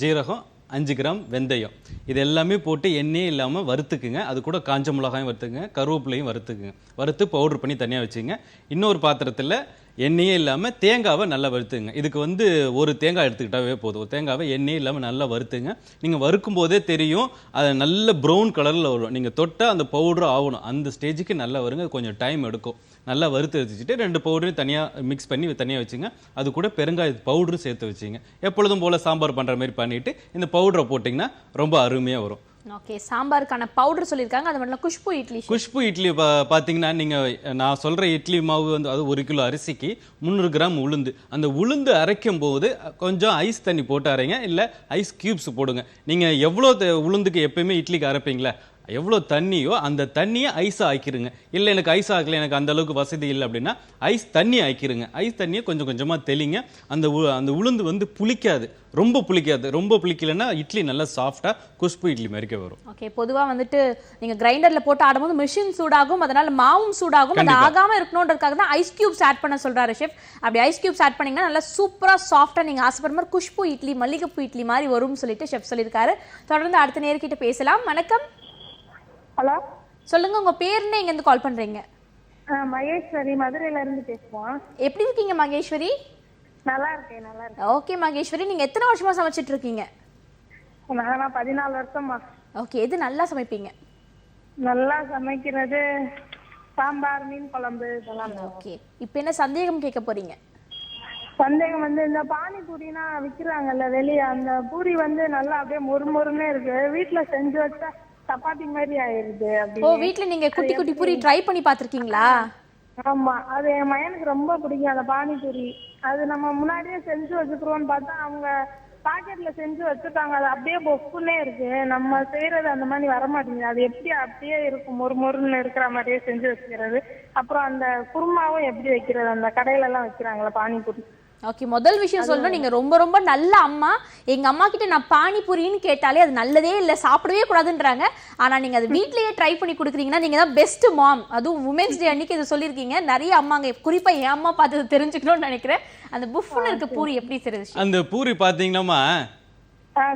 ஜீரகம், 5 கிராம் வெந்தயம், இது எல்லாமே போட்டு எண்ணெயே இல்லாமல் வறுத்துக்குங்க. அது கூட காஞ்ச மிளகாயும் வறுத்துக்குங்க, கருவேப்பிலையும் வறுத்துக்குங்க. வறுத்து பவுட்ரு பண்ணி தனியாக வச்சுங்க. இன்னொரு பாத்திரத்தில் எண்ணெயே இல்லாமல் தேங்காவை நல்லா வறுத்துங்க. இதுக்கு வந்து ஒரு தேங்காய் எடுத்துக்கிட்டாவே போதும். ஒரு தேங்காவை எண்ணெயே இல்லாமல் நல்லா வறுத்துங்க. நீங்கள் வறுக்கும் போதே தெரியும், அது நல்ல ப்ரௌன் கலரில் வரும். நீங்கள் தொட்டால் அந்த பவுட்ரு ஆகணும், அந்த ஸ்டேஜுக்கு நல்லா வருங்க. அது கொஞ்சம் டைம் எடுக்கும். நல்லா வறுத்து வச்சுட்டு 2 பவுடரையும் தனியாக மிக்ஸ் பண்ணி தனியாக வச்சுங்க. அது கூட பெருங்காய பவுடரும் சேர்த்து வச்சுங்க. எப்பொழுதும் போல் சாம்பார் பண்ணுற மாதிரி பண்ணிவிட்டு இந்த பவுடரை போட்டிங்கன்னா ரொம்ப அருமையாக வரும். ஓகே, சாம்பாருக்கான பவுடர் சொல்லியிருக்காங்க. அது மட்டும் குஷ்பு இட்லி பார்த்தீங்கன்னா நீங்கள் நான் சொல்கிற இட்லி மாவு வந்து அது 1 கிலோ அரிசிக்கு 300 கிராம் உளுந்து. அந்த உளுந்து அரைக்கும் போது கொஞ்சம் ஐஸ் தண்ணி போட்டு அரைங்க, இல்லை ஐஸ் கியூப்ஸ் போடுங்க. நீங்கள் எவ்வளோ உளுந்துக்கு எப்பயுமே இட்லிக்கு அரைப்பீங்களா, எவ்வளோ தண்ணியோ அந்த தண்ணியை ஐஸாக ஆக்கிருங்க. இல்லை எனக்கு ஐஸ் ஆக்கலை, எனக்கு அந்த அளவுக்கு வசதி இல்லை அப்படின்னா ஐஸ் தண்ணி ஆக்கிருங்க. ஐஸ் தண்ணியை கொஞ்சம் கொஞ்சமாக தெளிங்க. அந்த உளுந்து வந்து புளிக்காது, ரொம்ப புளிக்காது. ரொம்ப புளிக்கலைன்னா இட்லி நல்லா சாஃப்டாக குஷ்பு இட்லி மாதிரிக்கே வரும். ஓகே, பொதுவாக வந்துட்டு நீங்கள் கிரைண்டரில் போட்டு ஆடும்போது மிஷின் சூடாகும், அதனால மாவும் சூடாகும். அது ஆகாமல் இருக்கணுன்றதுக்காக தான் ஐஸ் கியூப்ஸ் ஆட் பண்ண சொல்கிறாரு ஷெஃப். அப்படி ஐஸ் கியூப்ஸ் ஆட் பண்ணிங்கன்னா நல்லா சூப்பராக சாஃப்டாக நீங்கள் ஆசைப்படுற மாதிரி குஷ்பு இட்லி, மல்லிகைப்பூ இட்லி மாதிரி வரும்னு சொல்லிட்டு ஷெஃப் சொல்லியிருக்காரு. தொடர்ந்து அடுத்த நேர்கிட்ட பேசலாம். வணக்கம். ஹலோ, சொல்லுங்க, உங்க பேர் என்ன, எங்க இருந்து கால் பண்றீங்க? மகேஸ்வரி, மதுரையில இருந்து பேசுவோம். எப்படி இருக்கீங்க மகேஸ்வரி? நல்லா இருக்கேன், நல்லா இருக்கேன். ஓகே மகேஸ்வரி, நீங்க எத்தனை வருஷமா சமைச்சிட்டு இருக்கீங்க? நான் 14 வருஷமா. ஓகே, எது நல்லா சமைப்பீங்க? நல்லா சமைக்கிறது சாம்பார், மீன் குழம்பு இதெல்லாம். ஓகே, இப்போ என்ன சந்தேகம் கேட்க போறீங்க? சந்தேகம் வந்து இந்த பானிபூரினா விற்கிறாங்கல்ல வெளியே, அந்த பூரி வந்து நல்லா அப்படியே மொறுமொறுன்னு இருக்கு. வீட்டுல செஞ்சு வச்சா சப்பாத்தி மாதிரி ஆயிருது. ஓ, வீட்ல நீங்க குட்டி குட்டி பூரி ட்ரை பண்ணி பாத்திருக்கீங்களா? ஆமா, அது என் மகனுக்கு ரொம்ப பிடிக்கும் அந்த பானிபூரி. அது நம்ம முன்னாடியே செஞ்சு வச்சுக்கிறோம்னு பார்த்தா அவங்க பாக்கெட்ல செஞ்சு வச்சுட்டாங்க. அது அப்படியே பொக்குன்னே இருக்கு. நம்ம செய்யறது அந்த மாதிரி வரமாட்டேங்குது. அது எப்படி அப்படியே இருக்கும், மொறுமொறுன்னு இருக்கிற மாதிரியே செஞ்சு வச்சுக்கிறது. அப்புறம் அந்த குருமாவும் எப்படி வைக்கிறது, அந்த கடையில எல்லாம் வைக்கிறாங்களா பானிபூரி. ஓகே, முதல் விஷயம் சொல்லணும், நீங்க ரொம்ப ரொம்ப நல்ல அம்மா. எங்க அம்மா கிட்ட நான் பானிபூரின்னு கேட்டாலே அது நல்லதே இல்லை, சாப்பிடவே கூடாதுன்றாங்க. ஆனா நீங்க அது வீட்லயே ட்ரை பண்ணி கொடுக்குறீங்கன்னா நீங்க தான் பெஸ்ட் மாம். அதுவும் உமன்ஸ் டே அன்னைக்கு இதை சொல்லியிருக்கீங்க. நிறைய அம்மாங்க, குறிப்பா என் அம்மா பார்த்து தெரிஞ்சுக்கணும்னு நினைக்கிறேன். அந்த புஃப்னு இருக்க பூரி எப்படி தெரிஞ்சு? அந்த பூரி பாத்தீங்கன்னா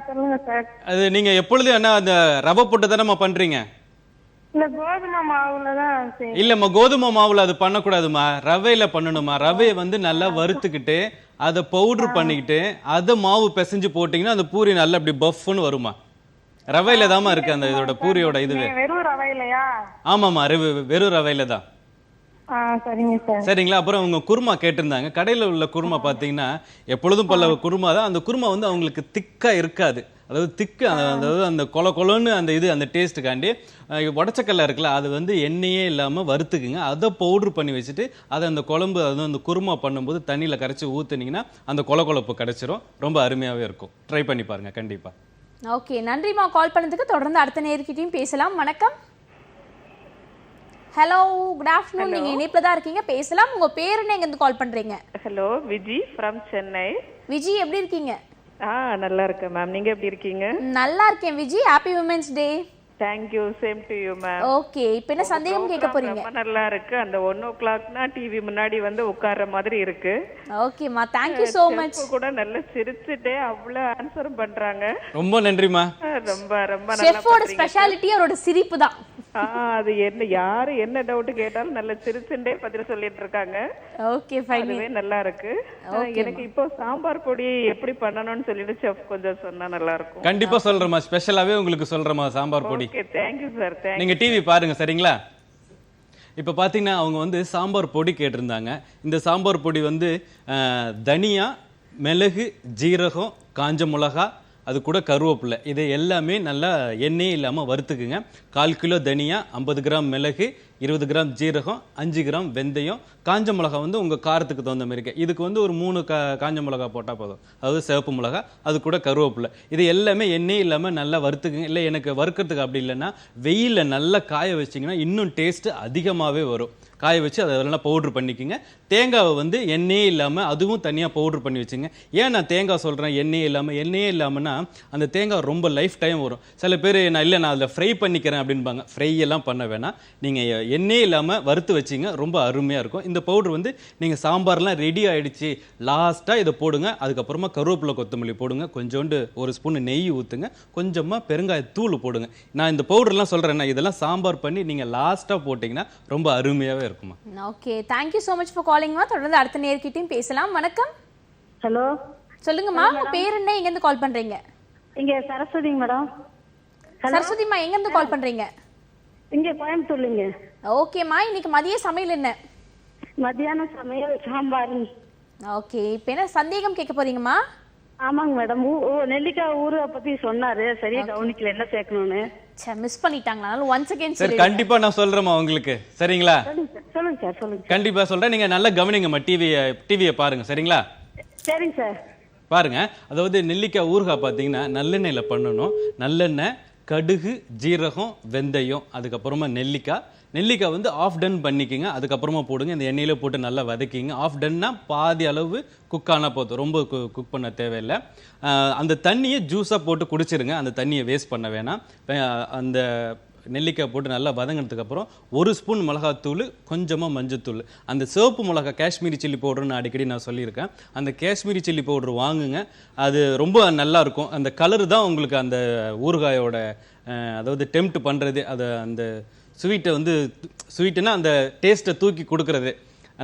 சொல்லுங்க சார். அது நீங்க எப்பொழுதும் என்ன அந்த ரவை போட்டு தானே பண்றீங்க? கோதுமை மாவுல தான். இல்லம்மா, கோதுமை மாவுல அது பண்ணக்கூடாதுமா, ரவையில பண்ணணுமா. ரவையை வந்து நல்லா வறுத்துக்கிட்டு அதை பவுடர் பண்ணிக்கிட்டு அதை மாவு பிசைஞ்சு போட்டீங்கன்னா அந்த பூரி நல்லா அப்படி பஃப்னு வருமா. ரவையில தாமா இருக்கு அந்த இதோட பூரியோட இதுவே. வெறும் ரவையிலயா? ஆமாமா, வெறும் ரவையில தான். சரிங்களா. அப்புறம் அவங்க குருமா கேட்டிருந்தாங்க. கடையில் உள்ள குருமா பார்த்தீங்கன்னா எப்பொழுதும் பல குருமா தான். அந்த குருமா வந்து அவங்களுக்கு திக்கா இருக்காது. அதாவது திக்கு, அதாவது அந்த கொலன்னு அந்த இது அந்த டேஸ்ட்டுக்காண்டி உடச்சக்கல்ல இருக்குல்ல, அது வந்து எண்ணெயே இல்லாமல் வறுத்துக்குங்க. அதை பவுட்ரு பண்ணி வச்சுட்டு அதை அந்த குழம்பு அது அந்த குருமா பண்ணும்போது தண்ணியில் கரைச்சி ஊற்றுனீங்கன்னா அந்த கொலப்பு கிடைச்சிரும். ரொம்ப அருமையாகவே இருக்கும். ட்ரை பண்ணி பாருங்கள் கண்டிப்பாக. ஓகே, நன்றிம்மா கால் பண்ணதுக்கு. தொடர்ந்து அடுத்த நேர்கிட்டையும் பேசலாம். வணக்கம். Hello, good afternoon. நீங்க இணைப்புல தான் இருக்கீங்க, பேசலாம். உங்க பேர் என்ன, எங்க இருந்து கால் பண்றீங்க? Hello, Viji from Chennai. விஜி, எப்படி இருக்கீங்க? நல்லா இருக்கேன் மேம். நீங்க எப்படி இருக்கீங்க? நல்லா இருக்கேன் Viji. Happy women's day. Thank you, same to you ma'am. Okay, இப்போ என்ன சந்தேகம் கேட்க போறீங்க? ரொம்ப நல்லா இருக்கு. அந்த 1 o'clockனா டிவி முன்னாடி வந்து உட்கார்ற மாதிரி இருக்கு. ஓகேம்மா, தேங்க் யூ so much. கூட நல்ல சிரிச்சிட்டே அவ்வளவு ஆன்சர் பண்றாங்க. ரொம்ப நன்றிமா. ரொம்ப ரொம்ப நல்லா. ஷெஃபோட ஸ்பெஷாலிட்டி அவரோட சிரிப்பு தான். அது என்ன, யாரு என்ன டவுட் கேட்டாலும் நல்ல சிரிச்சுட்டே பதில் சொல்லிட்டு இருக்காங்க. Okay, fine. அதுவே நல்லா இருக்கு. எனக்கு இப்போ சாம்பார் பொடி எப்படி பண்ணணும்னு சொல்லிட்டு செஃப் கொஞ்சம் சொன்னா நல்லா இருக்கும். கண்டிப்பா சொல்றேம்மா, ஸ்பெஷலாவே உங்களுக்கு சொல்றேம்மா சாம்பார் பொடி. Okay, thank you sir. நீங்க டிவி பாருங்க, சரிங்களா? இப்போ பார்த்தீங்கன்னா அவங்க வந்து சாம்பார் பொடி கேட்டிருந்தாங்க. இந்த சாம்பார் பொடி வந்து தனியா, மிளகு, ஜீரகம், காஞ்ச மிளகா, அது கூட கருவேப்பிலை, இது எல்லாமே நல்லா எண்ணெயே இல்லாமல் வறுத்துக்குங்க. 1/4 கிலோ தனியா, 50 கிராம் மிளகு, 20 கிராம் ஜீரகம், 5 கிராம் வெந்தயம், காஞ்ச மிளகா வந்து உங்கள் காரத்துக்கு தகுந்த மாதிரி. இதுக்கு வந்து ஒரு 3 காஞ்ச மிளகா போட்டால் போதும், அதாவது சிவப்பு மிளகா, அது கூட கருவேப்பிலை. இது எல்லாமே எண்ணெய் இல்லாமல் நல்லா வறுத்துக்குங்க. இல்லை எனக்கு வறுக்கிறதுக்கு அப்படி இல்லைன்னா வெயிலில் நல்லா காய வச்சிங்கன்னா இன்னும் டேஸ்ட்டு அதிகமாகவே வரும். காய வச்சு அதை நல்லா பவுட்ரு பண்ணிக்கோங்க. தேங்காவை வந்து எண்ணெயே இல்லாமல் அதுவும் தனியாக பவுட்ரு பண்ணி வச்சுங்க. ஏன் நான் தேங்காய் சொல்கிறேன் எண்ணெயே இல்லாமல்னா, அந்த தேங்காய் ரொம்ப லைஃப் டைம் வரும். சில பேர் நான் அதில் ஃப்ரை பண்ணிக்கிறேன் அப்படின்பாங்க. ஃப்ரை எல்லாம் பண்ண வேணாம், நீங்கள் எண்ணெயே இல்லாமல் வறுத்து வச்சிங்க, ரொம்ப அருமையாக இருக்கும். இந்த பவுட்ரு வந்து நீங்கள் சாம்பார்லாம் ரெடி ஆகிடுச்சு, லாஸ்ட்டாக இதை போடுங்க. அதுக்கப்புறமா கருவேப்பிலை, கொத்தமல்லி போடுங்க. கொஞ்சோண்டு 1 ஸ்பூன் நெய் ஊற்றுங்க. கொஞ்சமாக பெருங்காயத்தூள் போடுங்க. நான் இந்த பவுடர்லாம் சொல்கிறேன்னா இதெல்லாம் சாம்பார் பண்ணி நீங்கள் லாஸ்ட்டாக போட்டிங்கன்னா ரொம்ப அருமையாகவே இருக்குமா. Okay, thank you so much for calling-மா. தொடர்ந்து அடுத்த நேர்கிட்டையும் பேசலாம். வணக்கம். ஹலோ, சொல்லுங்கம்மா, உங்க பேர் என்ன, எங்க இருந்து கால் பண்றீங்க? இங்க சரஸ்வதி மேடம். சரஸ்வதிமா, எங்க இருந்து கால் பண்றீங்க? இங்க கோயம்புத்தூர்லங்க. ஓகேம்மா, இன்னைக்கு மதிய சமையல் என்ன? மத்தியானம் சமையல் சாம்பார். ஓகே, இப்போ என்ன சந்தேகம் கேட்க போறீங்கம்மா? ஆமாங்க மேடம். நெல்லிக்காய் ஊறுகாய் பத்தி சொன்னாரு, சரியா கவனிக்கல என்ன சேர்க்கணும்னு. மிஸ் பண்ணிட்டாங்களா? ஒன்ஸ் அகைன் சரி, கண்டிப்பா நான் சொல்றேம்மா உங்களுக்கு, சரிங்களா? சொல்லுங்க சார், சொல்லுங்க. கண்டிப்பா சொல்றேன். நீங்க நல்லா கவனிங்கம்மா, டிவியை பாருங்க, சரிங்களா? சரிங்க சார். பாருங்க, அதாவது நெல்லிக்காய் ஊறுகாய் பார்த்தீங்கன்னா நல்லெண்ணெயில பண்ணணும். நல்லெண்ணெய், கடுகு, ஜீரகம், வெந்தயம், அதுக்கப்புறமா நெல்லிக்காய் வந்து ஆஃப் டன் பண்ணிக்கோங்க. அதுக்கப்புறமா போடுங்க. இந்த எண்ணெயில போட்டு நல்லா வதக்கிங்க. ஆஃப் டன்னா பாதி அளவு குக் ஆனால் போதும், ரொம்ப குக் பண்ண தேவையில்லை. அந்த தண்ணியை ஜூஸாக போட்டு குடிச்சிருங்க. அந்த தண்ணியை வேஸ்ட் பண்ண வேணாம். அந்த நெல்லிக்காய் போட்டு நல்லா வதங்கினதுக்கப்புறம் 1 ஸ்பூன் மிளகாத்தூள், கொஞ்சமாக மஞ்சத்தூள், அந்த சிவப்பு மிளகா காஷ்மீரி சில்லி பவுடர்னு அடிக்கடி நான் சொல்லியிருக்கேன். அந்த காஷ்மீரி சில்லி பவுடர் வாங்குங்க. அது ரொம்ப நல்லா இருக்கும். அந்த கலரு தான் உங்களுக்கு அந்த ஊறுகாயோட அதாவது டெம்ப்ட் பண்ணுறது. அது அந்த ஸ்வீட்டுன்னா அந்த டேஸ்ட்டை தூக்கி கொடுக்குறது,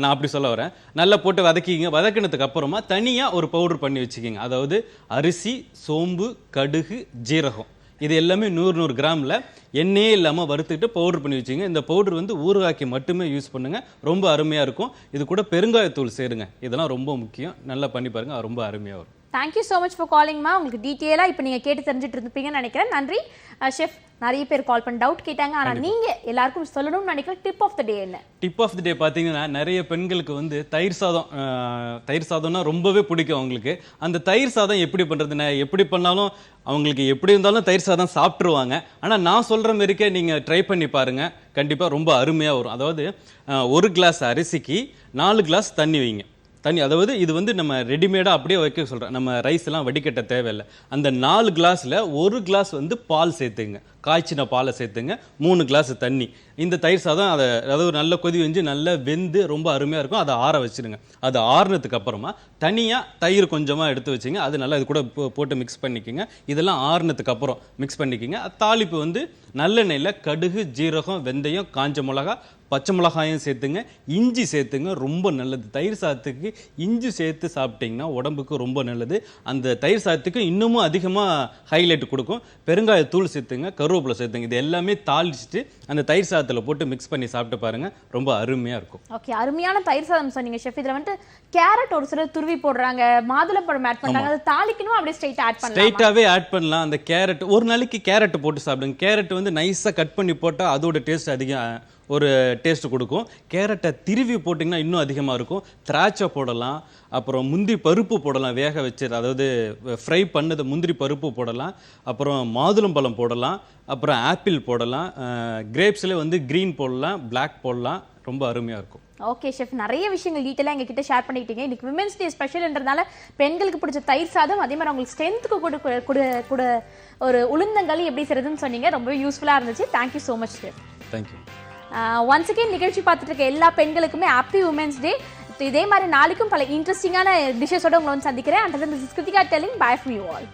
நான் அப்படி சொல்ல வரேன். நல்லா போட்டு வதக்கிங்க. வதக்கினதுக்கு அப்புறமா தனியாக ஒரு பவுடர் பண்ணி வச்சுக்கிங்க. அதாவது அரிசி, சோம்பு, கடுகு, ஜீரகம், இது எல்லாமே 100 கிராமில் எண்ணெயே இல்லாமல் வறுத்துக்கிட்டு பவுடர் பண்ணி வச்சுங்க. இந்த பவுடர் வந்து ஊறுகாய்க்கு மட்டுமே யூஸ் பண்ணுங்கள், ரொம்ப அருமையாக இருக்கும். இது கூட பெருங்காயத்தூள் சேருங்க. இதெல்லாம் ரொம்ப முக்கியம். நல்லா பண்ணி பாருங்கள், ரொம்ப அருமையாக வரும். Thank you so much for calling-மா. உங்களுக்கு டீட்டெயிலாக இப்போ நீங்கள் கேட்டு தெரிஞ்சுட்டு இருப்பீங்கன்னு நினைக்கிறேன். நன்றி ஷெஃப். நிறைய பேர் கால் பண்ணி டவுட் கேட்டாங்க. ஆனால் நீங்கள் எல்லாருக்கும் சொல்லணும்னு நினைக்கிறேன். டிப் ஆஃப் த டே என்ன? டிப் ஆஃப் த டே பார்த்தீங்கன்னா, நிறைய பெண்களுக்கு வந்து தயிர் சாதம்னா ரொம்பவே பிடிக்கும் அவங்களுக்கு. அந்த தயிர் சாதம் எப்படி பண்ணுறது, எப்படி பண்ணாலும் அவங்களுக்கு எப்படி இருந்தாலும் தயிர் சாதம் சாப்பிட்ருவாங்க. ஆனால் நான் சொல்கிற மாதிரிக்கே நீங்கள் ட்ரை பண்ணி பாருங்கள், கண்டிப்பாக ரொம்ப அருமையாக வரும். அதாவது 1 கிளாஸ் அரிசிக்கு 4 கிளாஸ் தண்ணி வைங்க. அதாவது இது வந்து நம்ம ரெடிமேடாக அப்படியே வைக்க சொல்கிறேன். நம்ம ரைஸ் எல்லாம் வடிகட்ட தேவையில்லை. அந்த 4 கிளாஸில் 1 கிளாஸ் வந்து பால் சேர்த்துங்க, காய்ச்சின பாலை சேர்த்துங்க. 3 கிளாஸ் தண்ணி. இந்த தயிர் சாதம் அதாவது நல்ல கொதி வெஞ்சு நல்லா வெந்து ரொம்ப அருமையாக இருக்கும். அதை ஆற வச்சுருங்க. அது ஆறுனதுக்கு அப்புறமா தனியாக தயிர் கொஞ்சமாக எடுத்து வச்சுங்க. அது நல்லா இது கூட போட்டு மிக்ஸ் பண்ணிக்கோங்க. இதெல்லாம் ஆறுனதுக்கு அப்புறம் மிக்ஸ் பண்ணிக்கோங்க. தாளிப்பு வந்து நல்லெண்ணெயில் கடுகு, ஜீரகம், வெந்தயம், காஞ்ச மிளகா, பச்சை மிளகாயும் சேர்த்துங்க, இஞ்சி சேர்த்துங்க, ரொம்ப நல்லது. தயிர் சாதத்துக்கு இஞ்சி சேர்த்து சாப்பிட்டிங்கன்னா உடம்புக்கு ரொம்ப நல்லது. அந்த தயிர் சாதத்துக்கு இன்னமும் அதிகமாக ஹைலைட் கொடுக்கும். பெருங்காயத்தூள் சேர்த்துங்க, கருவேப்பிலை சேர்த்துங்க. இது எல்லாமே தாளிச்சுட்டு அந்த தயிர் சாதத்தில் போட்டு மிக்ஸ் பண்ணி சாப்பிட்டு பாருங்க, ரொம்ப அருமையாக இருக்கும். ஓகே, அருமையான தயிர் சாதம் சொன்னீங்க ஷெஃப். இதில் வந்துட்டு கேரட் ஒரு சிலர் துருவி போடுறாங்க, மாதுளம்பழம் ஆட் பண்ணுறாங்க. அது தாளிக்கணும் அப்படியே ஸ்ட்ரைட்டாக ஆட் பண்ணலாம். ஸ்ட்ரைட்டாகவே ஆட் பண்ணலாம். அந்த கேரட் ஒரு நாளைக்கு கேரட் போட்டு சாப்பிடுங்க. கேரட் வந்து நைஸாக கட் பண்ணி போட்டால் அதோட டேஸ்ட் அதிகம், ஒரு டேஸ்ட் கொடுக்கும். கேரட்டை திருவி போட்டிங்கன்னா இன்னும் அதிகமாக இருக்கும். திராட்சை போடலாம், அப்புறம் முந்திரி பருப்பு போடலாம், வேக வச்சு, அதாவது ஃப்ரை பண்ணது முந்திரி பருப்பு போடலாம், அப்புறம் மாதுளம்பழம் போடலாம், அப்புறம் ஆப்பிள் போடலாம், கிரேப்ஸில் வந்து க்ரீன் போடலாம், பிளாக் போடலாம். ரொம்ப அருமையாக இருக்கும். ஓகே ஷெஃப், நிறைய விஷயங்கள் டீட்டெயிலாக எங்ககிட்ட ஷேர் பண்ணிக்கிட்டீங்க. இன்னைக்கு விமென்ஸ் டே ஸ்பெஷல்ன்றதால பெண்களுக்கு பிடிச்ச தயிர் சாதம், அதே மாதிரி அவங்களுக்கு ஸ்ட்ரென்த்துக்கு கூட ஒரு உளுந்தங்களி எப்படி செய்யறதுன்னு சொன்னீங்க. ரொம்ப யூஸ்ஃபுல்லாக இருந்துச்சு. Thank you so much chef. Thank you. Once again நிகழ்ச்சி பார்த்துட்டு இருக்க எல்லா பெண்களுக்குமே ஹாப்பி உமன்ஸ் டே. இதே மாதிரி நாளைக்கும் பல இன்ட்ரெஸ்டிங்கான டிஷ்ஷஸோட உங்களை வந்து சந்திக்கிறேன். And this is Kiruthiga telling bye from you all.